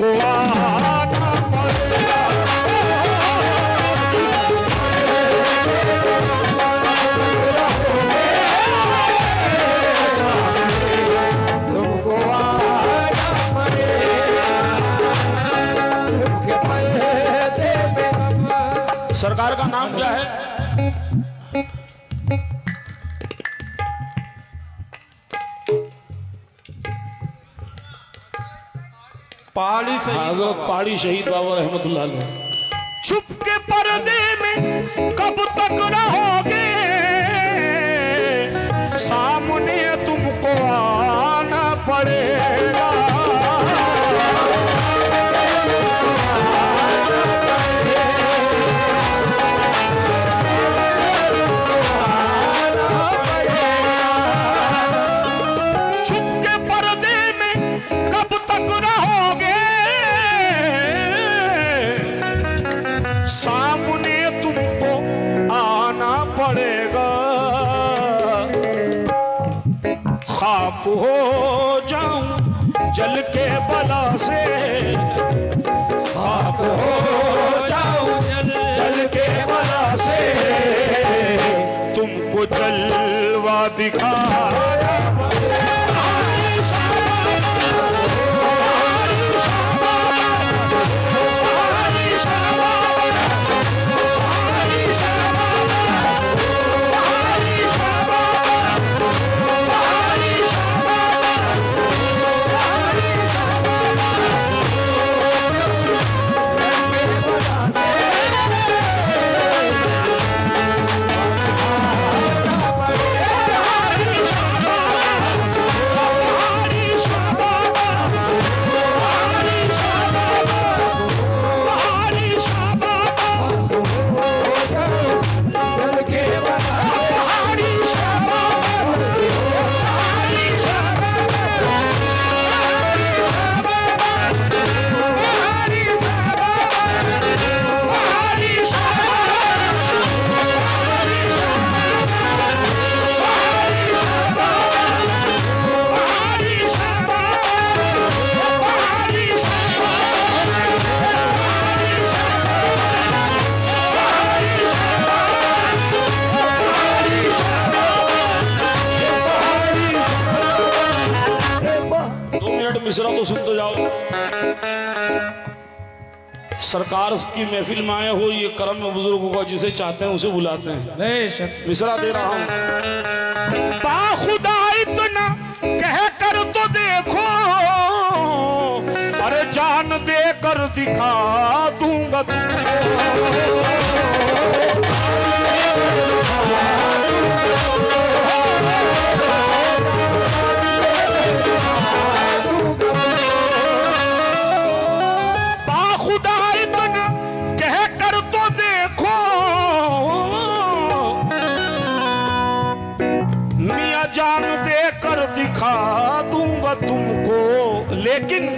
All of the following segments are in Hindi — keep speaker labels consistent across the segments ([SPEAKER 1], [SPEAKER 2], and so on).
[SPEAKER 1] तुमको आना पड़ेगा। तुमको आना पड़ेगा। सरकार का नाम क्या है?
[SPEAKER 2] पहाड़ी शहीद,
[SPEAKER 1] हजरत पहाड़ी शहीद बाबा रहमतुल्लाह अलैह। छुप के पर्दे में कब तक रहोगे, सामने तुमको आना पड़ेगा। सामने तुमको आना पड़ेगा। खाक हो जाऊं जल के बला से, खाक हो जाऊं जल के बला से, तुमको जलवा दिखाया। मिश्रा तो सुन तो जाओ। सरकार की महफिल में आए हो, ये करम में बुजुर्गों का जिसे चाहते हैं उसे बुलाते हैं। मिश्रा दे रहा हूं। बाखुदा इतना कह कर तो देखो, अरे जान दे कर दिखा दूंगा तुमको। जान दे कर दिखा दूंगा तुमको, लेकिन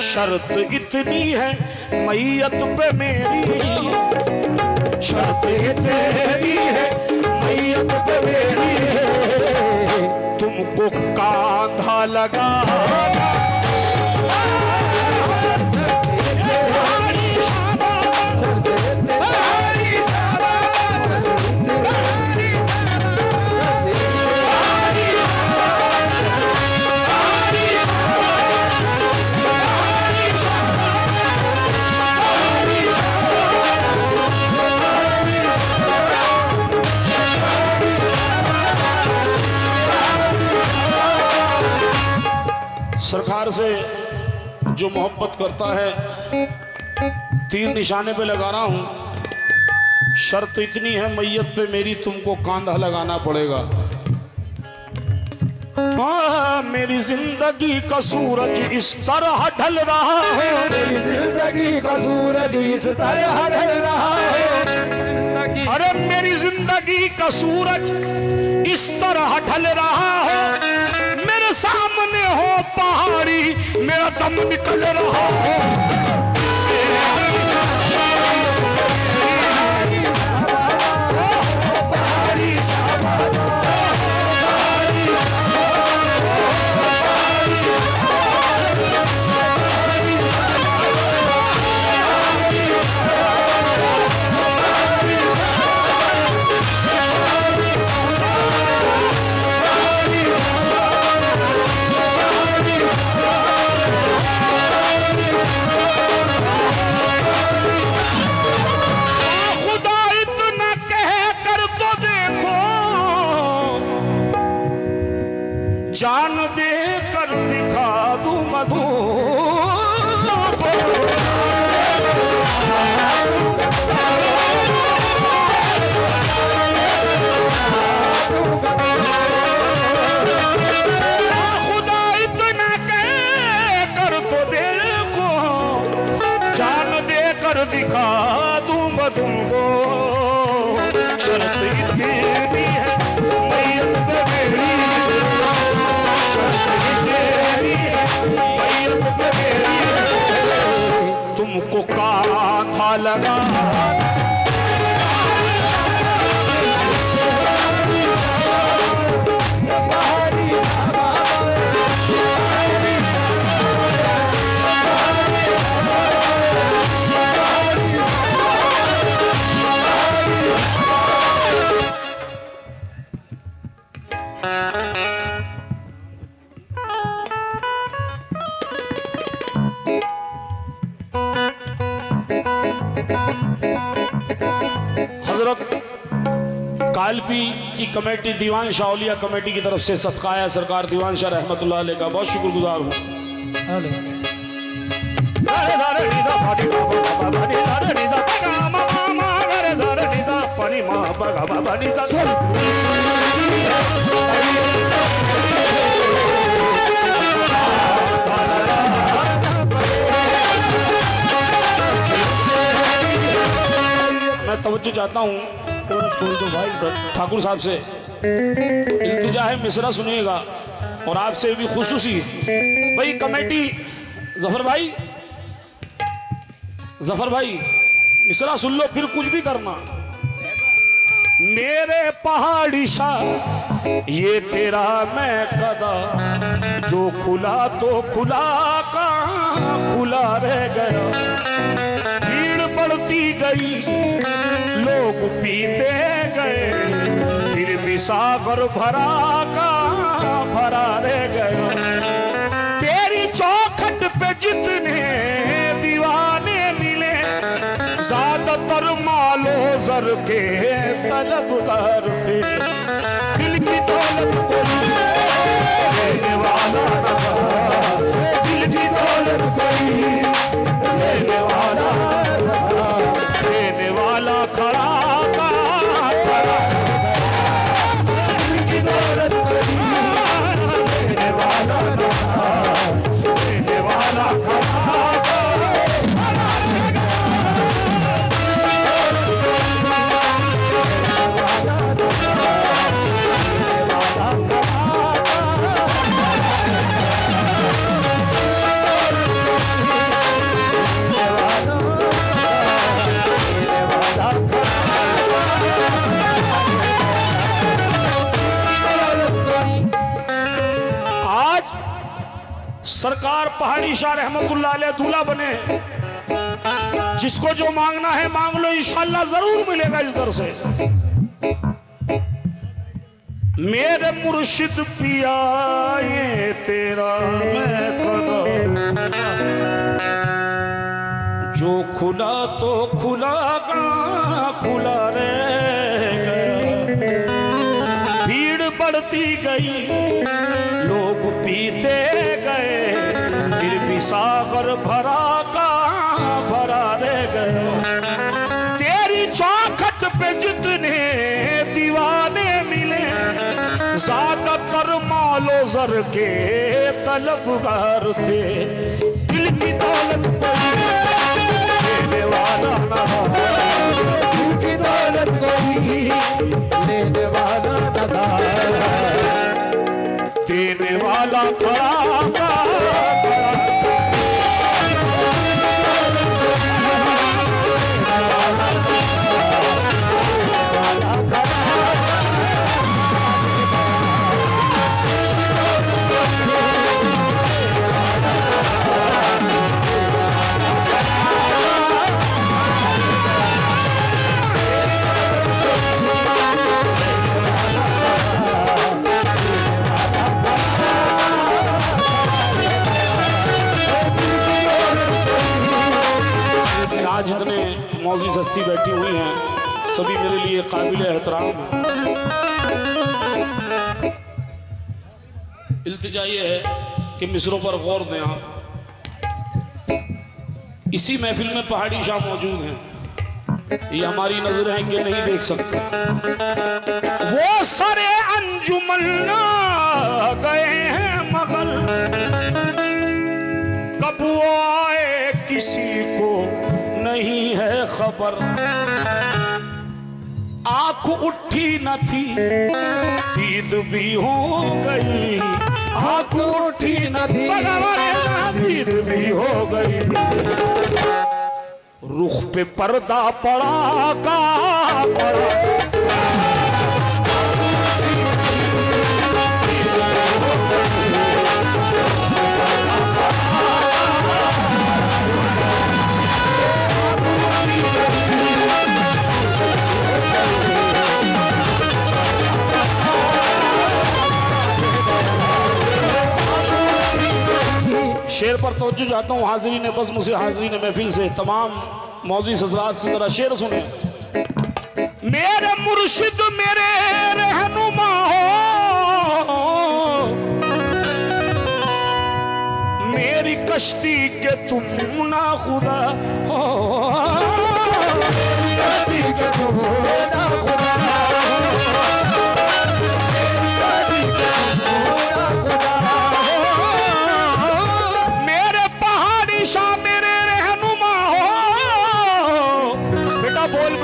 [SPEAKER 1] शर्त इतनी है मैयत पे मेरी, शर्त इतनी है मैयत पे मेरी, तुमको कांधा लगा। सरकार से जो मोहब्बत करता है, तीर निशाने पे लगा रहा हूं। शर्त इतनी है मैयत पे मेरी, तुमको कांधा लगाना पड़ेगा। मेरी जिंदगी का सूरज इस तरह ढल रहा है,
[SPEAKER 3] मेरी जिंदगी का सूरज इस तरह ढल रहा है।
[SPEAKER 1] अरे मेरी जिंदगी का सूरज इस तरह ढल रहा है, मेरे सामने हो पहाड़ी, मेरा दम निकल रहा है। जान दे कर दिखा दूं मधु खुदा इतना कह कर तो देखो जान दे कर दिखा दूं मधु को शर्त इतनी है मैयत पे मेरी तुमको कांधा लगा हजरत कालपी की कमेटी दीवान शाह औलिया कमेटी की तरफ से सदका है सरकार दीवान शाह रहमतुल्लाह अलैह का बहुत शुक्रगुजार हूँ। मैं तवज्जो चाहता हूँ ठाकुर साहब से, इल्तिजा है मिसरा सुनिएगा और आपसे भी खुसूसी भाई कमेटी जफर भाई मिसरा सुन लो फिर कुछ भी करना। मेरे पहाड़ी शाह ये तेरा मैं कदा जो खुला तो खुला कहाँ खुला रह गया भीड़ बढ़ती गई लोग पीते गए फिर भी सागर भरा का भरा रह गया तेरी चौखट पे जितने दीवाने मिले ज्यादातर मालो जर के तलबगार थे दिल की दौलत को लेने वाला दिल की दौलत कोई लेने वाला खड़ा सरकार पहाड़ी शाह रहमतुल्लाह अलैह दूल्हा बने जिसको जो मांगना है मांग लो इंशाअल्लाह जरूर मिलेगा इस दर से। मेरे मुर्शिद पिया ये तेरा मैं कदम जो खुला तो खुला कहाँ खुला रह गया भीड़ बढ़ती गई लोग पीते गए फिर भी सागर भरा का भरा रह गया तेरी चौखट पे जितने दीवाने मिले ज्यादातर मालो जर के तलबगार थे दिल की दौलत कोई लेने वाला ना दिल की दौलत कोई लेने वाला ना देने वाला खड़ा मौजूद हस्ती बैठी हुई हैं सभी मेरे लिए काबिल एहतराम। इल्तिजा ये है कि मिसरों पर गौर दें आप। इसी महफिल में पहाड़ी शाह मौजूद हैं, ये हमारी नजर है कि नहीं देख सकते। वो सारे अंजुमन गए हैं मगर कब वो आए किसी को नहीं है खबर। आंख उठी न थी दीद भी हो गई,
[SPEAKER 3] आंख उठी न थी
[SPEAKER 1] दीद भी हो गई। रुख पे पर्दा पड़ा का पड़ा, शेर पर तवज्जो चाहता हूँ हाज़रीन बज़्म से, हाज़रीन महफिल से, तमाम मौज़ूद हज़रात से जरा शेर सुने। मेरे मुर्शिद मेरे रहनुमा हो, मेरी कश्ती के तुम ना खुदा हो,
[SPEAKER 3] कश्ती के तुम ना खुदा।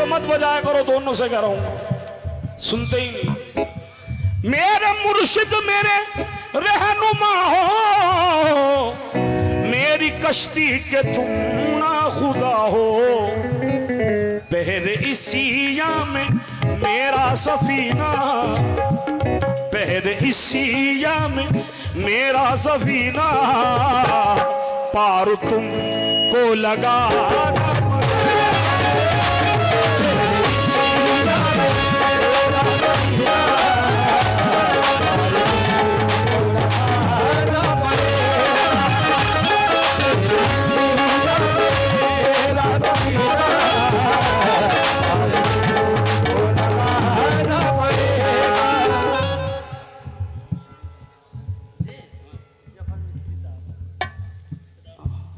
[SPEAKER 1] मत बजाया करो, दोनों से कह रहा हूं, सुनते ही नहीं। मेरे मुर्शिद मेरे रहनुमा हो, मेरी कश्ती के तुम ना खुदा हो। पहरे इसिया में मेरा सफीना, पहरे इसिया में मेरा सफीना, पार तुमको लगा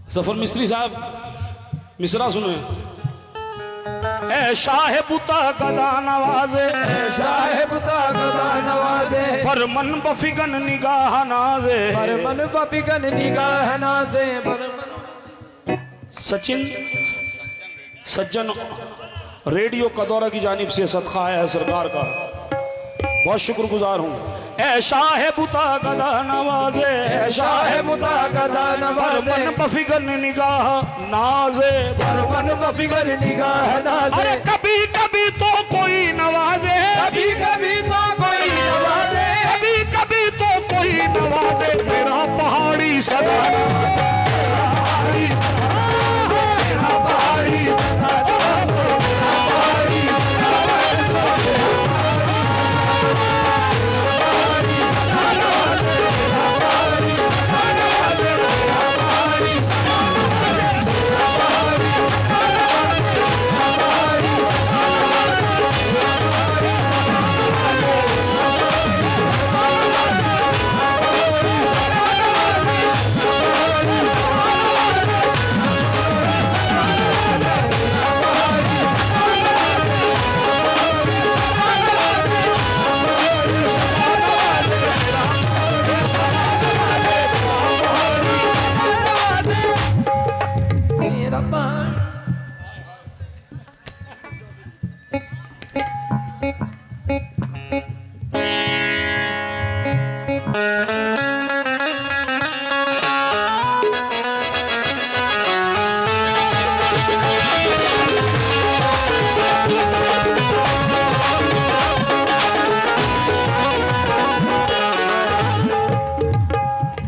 [SPEAKER 1] जफर मिस्त्री साहब मिसरा सुने। ए शाह बुता गदा नवाजे,
[SPEAKER 3] शाह बुता गदा नवाजे,
[SPEAKER 1] पर मन बफिगन निगाह नाजे,
[SPEAKER 3] पर मन बफिगन निगाह नाजे।
[SPEAKER 1] सचिन सज्जन रेडियो कदौरा की जानिब से सदका आया है सरकार का, बहुत शुक्रगुजार हूँ। ऐ शाह बुता गदा नवाजे,
[SPEAKER 3] शाह बुता गदा नवाजे,
[SPEAKER 1] मन बफिगन निगाह नाजे,
[SPEAKER 3] मन बफिगन निगाह नाजे।
[SPEAKER 1] अरे कभी कभी तो कोई नवाजे,
[SPEAKER 3] कभी कभी तो कोई नवाजे,
[SPEAKER 1] कभी कभी तो कोई नवाजे। मेरा पहाड़ी सदा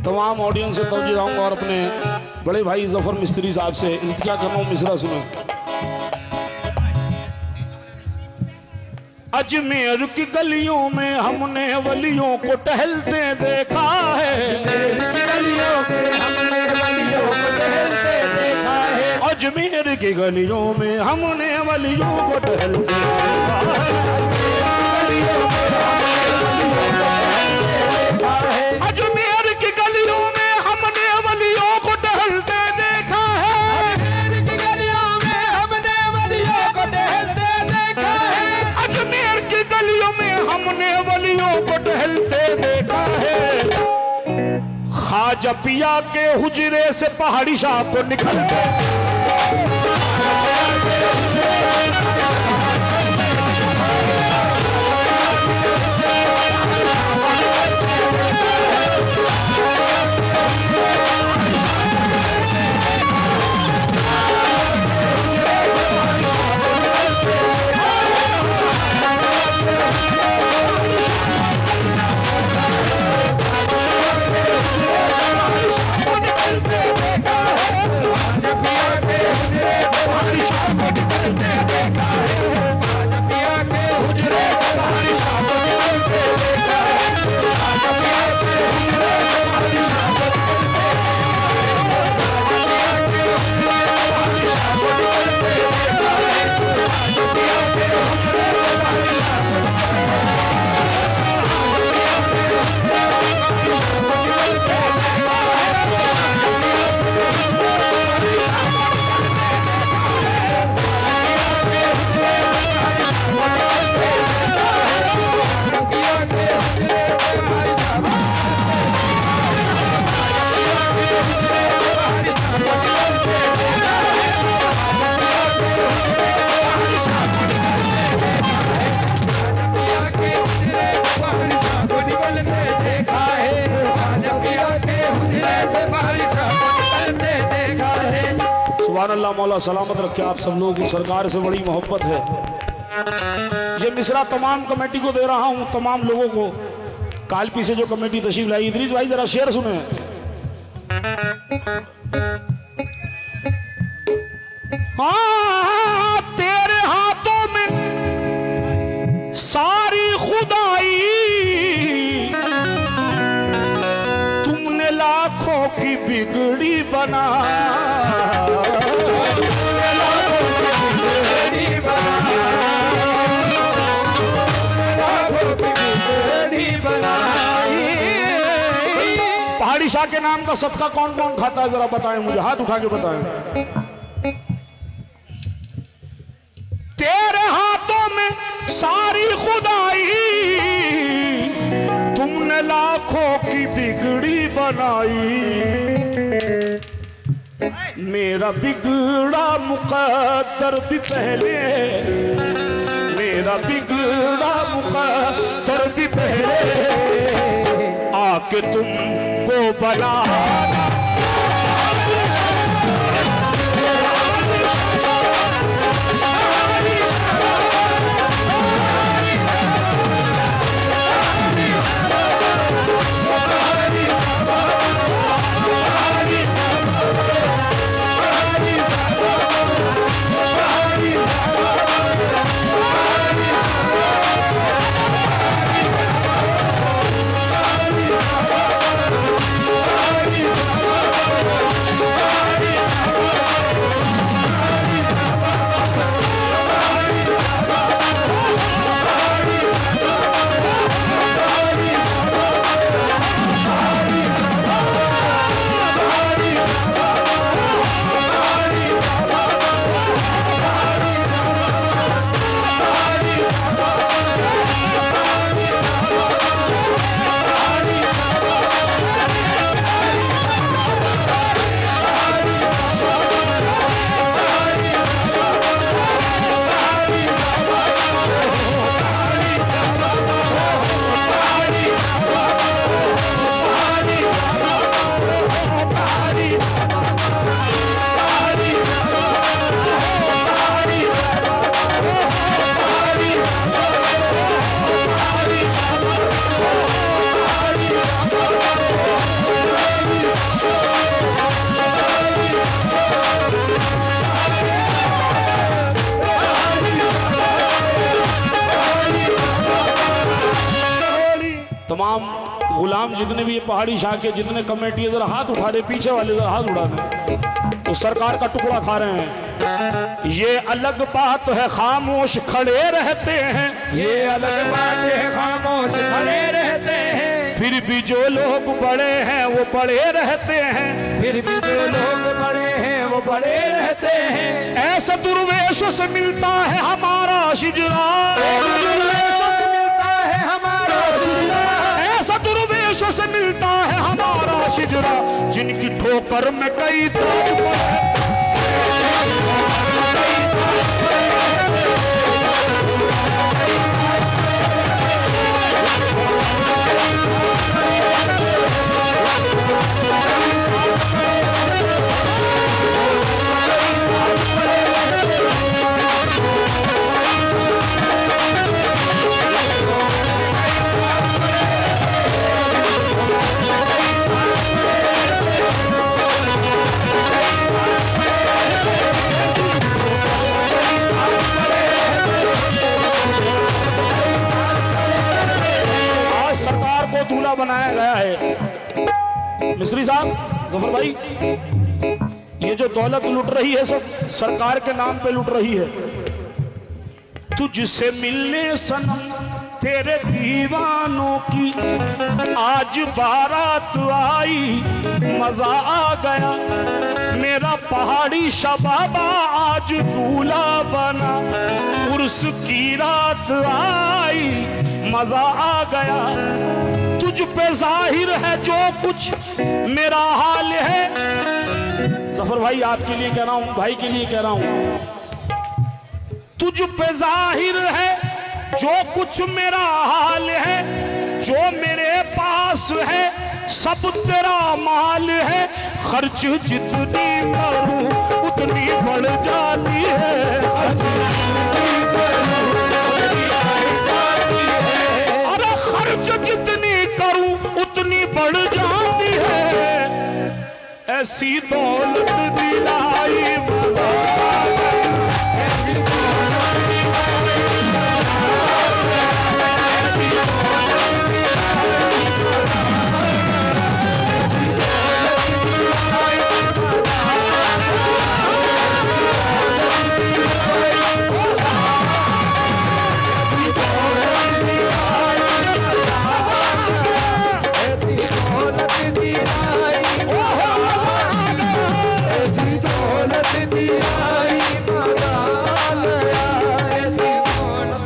[SPEAKER 1] तमाम ऑडियंस से तवज्जो चाहूंगा और अपने बड़े भाई जफर मिस्त्री साहब से इल्तिजा कर रहा हूं, मिसरा सुनो। अजमेर की गलियों में हमने वलियों को टहलते देखा है, अजमेर की गलियों में हमने वलियों को टहलते देखा है। अजमेर ख्वाजा पिया के हुजरे से पहाड़ी शाह को निकल गए। अल्लाह मौला सलामत रखे आप सब लोगों को। सरकार से बड़ी मोहब्बत है। ये मिसरा तमाम कमेटी को दे रहा हूं, तमाम लोगों को। कालपी से जो कमेटी तशरीफ लाई, इदरीस भाई जरा शेर सुने। हाँ, तेरे हाथों में सारी खुदाई, तुमने लाखों की बिगड़ी बना। पहाड़ी शाह के नाम का सदका कौन कौन खाता है जरा बताएं मुझे, हाथ उठा के बताएं। तेरे हाथों में सारी खुदाई, तुमने लाखों की बिगड़ी बनाई। मेरा बिगड़ा मुकद्दर भी पहले, मेरा बिगड़ा मुकद्दर भी पहले, आके तुमको बला। तमाम गुलाम जितने भी ये पहाड़ी शाह के जितने कमेटी है, जरा हाथ उठा दे, पीछे वाले जरा हाथ उठा दे। तो सरकार का टुकड़ा खा रहे हैं। ये अलग बात है खामोश खड़े रहते हैं,
[SPEAKER 3] ये अलग बात है खामोश खड़े रहते हैं।
[SPEAKER 1] फिर भी जो लोग बड़े हैं वो बड़े रहते हैं,
[SPEAKER 3] फिर भी जो लोग बड़े हैं वो बड़े रहते हैं।
[SPEAKER 1] ऐसा दुर्वेशों से मिलता है हमारा शिजरा,
[SPEAKER 3] दुर्वेशों से मिलता है हमारा शिजरा,
[SPEAKER 1] ऐसा दुर्वेशों से मिलता है हमारा शिजरा जिनकी ठोकर में कई ताज पड़े। दूल्हा बनाया गया है। मिस्त्री साहब, जफर भाई, ये जो दौलत लुट रही है सब सरकार के नाम पे लुट रही है। तुझसे मिलने सनम तेरे दीवानों की आज बारात आई, मजा आ गया मेरा पहाड़ी शबाबा आज दूल्हा बना, उर्स की रात आई मजा आ गया। तुझ पे जाहिर है जो कुछ मेरा हाल है। जफर भाई आपके लिए कह रहा हूं, भाई के लिए कह रहा हूं, तुझ पे जाहिर है जो कुछ मेरा हाल है, जो मेरे पास है सब तेरा माल है, खर्च जितनी करूं उतनी बढ़ जाती है, अरे खर्च जितनी करूं उतनी बढ़ जाती है, ऐसी दौलत दिलाई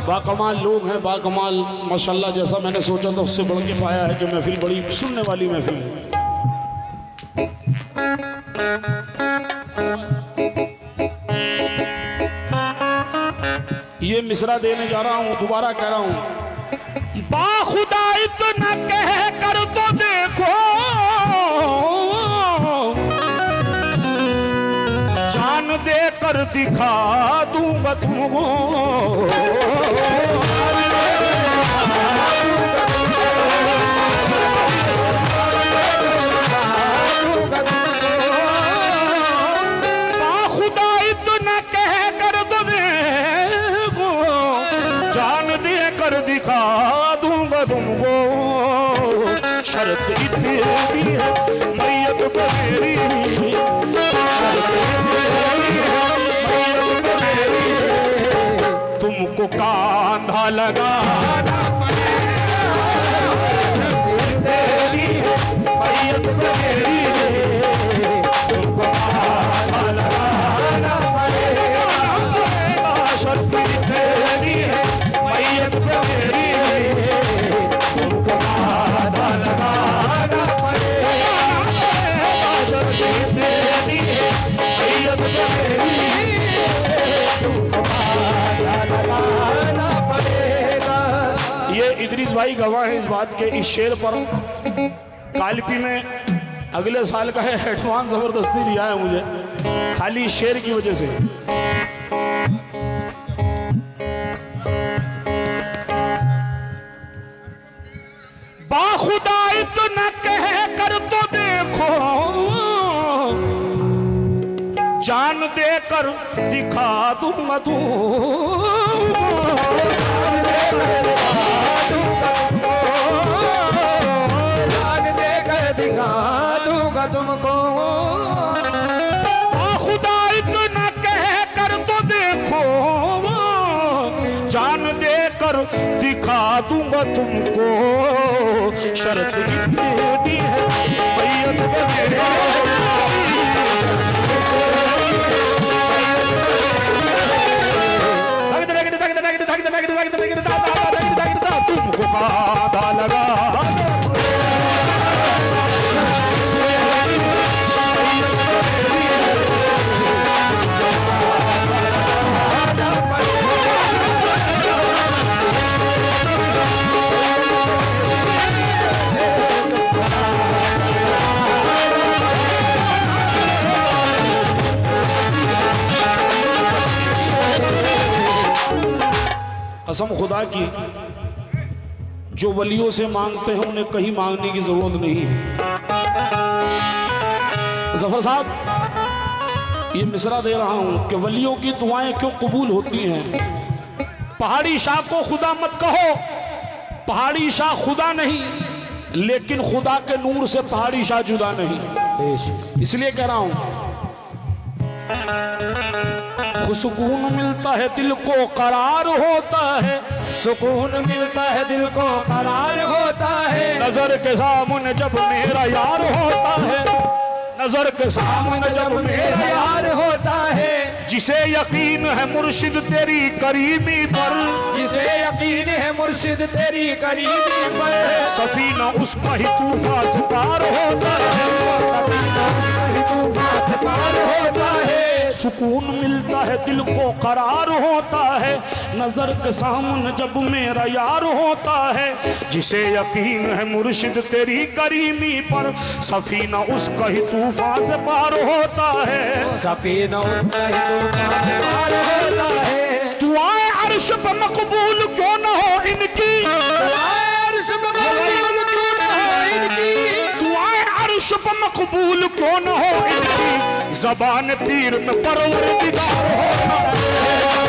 [SPEAKER 1] बाकमाल लोग हैं, बाकमाल माशाल्लाह। जैसा मैंने सोचा था उससे बढ़ के पाया है कि महफिल बड़ी सुनने वाली महफिल है। ये मिसरा देने जा रहा हूं, दोबारा कह रहा हूं, बाखुदा इतना कह कर तो देखो, जान दे कर दिखा दूंगा तुमको, बाखुदा इतना कह कर तो देखो, जान दे कर दिखा दूंगा तुमको, शर्त इतनी है मैयत मेरी, तुमको कांधा लगाना तेरी मैयत मेरी, तुमको कांधा लगाना पड़ेगा, शर्त तेरी है मैयत मेरी, तुमको कांधा लगाना पड़ेगा, शर्त तेरी है मैयत मेरी, ये इदरीस भाई गवाह है इस बात के। इस शेर पर कालपी में अगले साल का है एडवांस जबरदस्ती दिया है मुझे, खाली शेर की वजह से। बाखुदा इतना कह कर तो देखो, जान दे कर दिखा दूंगा तू, जान दे कर दिखा दूंगा तुमको, खुदा इतना कह कर तो देखो, जान दे कर दिखा दूंगा तुमको, शर्त इतनी है मैयत मेरी, तुमको कांधा लगा कसम खुदा की, जो वलियों से मांगते हैं उन्हें कहीं मांगने की जरूरत नहीं है। जफर साहब, ये मिसरा दे रहा हूं कि वलियों की दुआएं क्यों कबूल होती हैं। पहाड़ी शाह को खुदा मत कहो, पहाड़ी शाह खुदा नहीं, लेकिन खुदा के नूर से पहाड़ी शाह जुदा नहीं। इसलिए कह रहा हूं, सुकून मिलता है दिल को करार होता है,
[SPEAKER 3] सुकून मिलता है दिल को करार होता है।
[SPEAKER 1] नजर के सामने जब मेरा यार होता है, नजर के सामने जब मेरा
[SPEAKER 3] यार होता है।
[SPEAKER 1] जिसे यकीन है मुर्शिद तेरी करीमी पर,
[SPEAKER 3] जिसे यकीन है मुर्शिद तेरी करीबी पर,
[SPEAKER 1] सफीना उसका ही तूफान से पार होता है,
[SPEAKER 3] सफीना उसका ही तूफान से पार होता है।
[SPEAKER 1] सुकून मिलता है दिल को करार होता है, नजर के सामने जब मेरा यार होता है। जिसे यकीन है मुर्शिद तेरी करीमी पर, सफीना उसका ही तूफान से पार होता है,
[SPEAKER 3] सफीना उसका ही तूफान से पार होता है।
[SPEAKER 1] दुआएं अर्श पे मकबूल क्यों न हो इनकी,
[SPEAKER 3] अर्श पे मकबूल क्यों न हो इनकी,
[SPEAKER 1] दुआएं अर्श पे मकबूल क्यों न हो इनकी। ज़बान पीर में परवरदिगार होता है,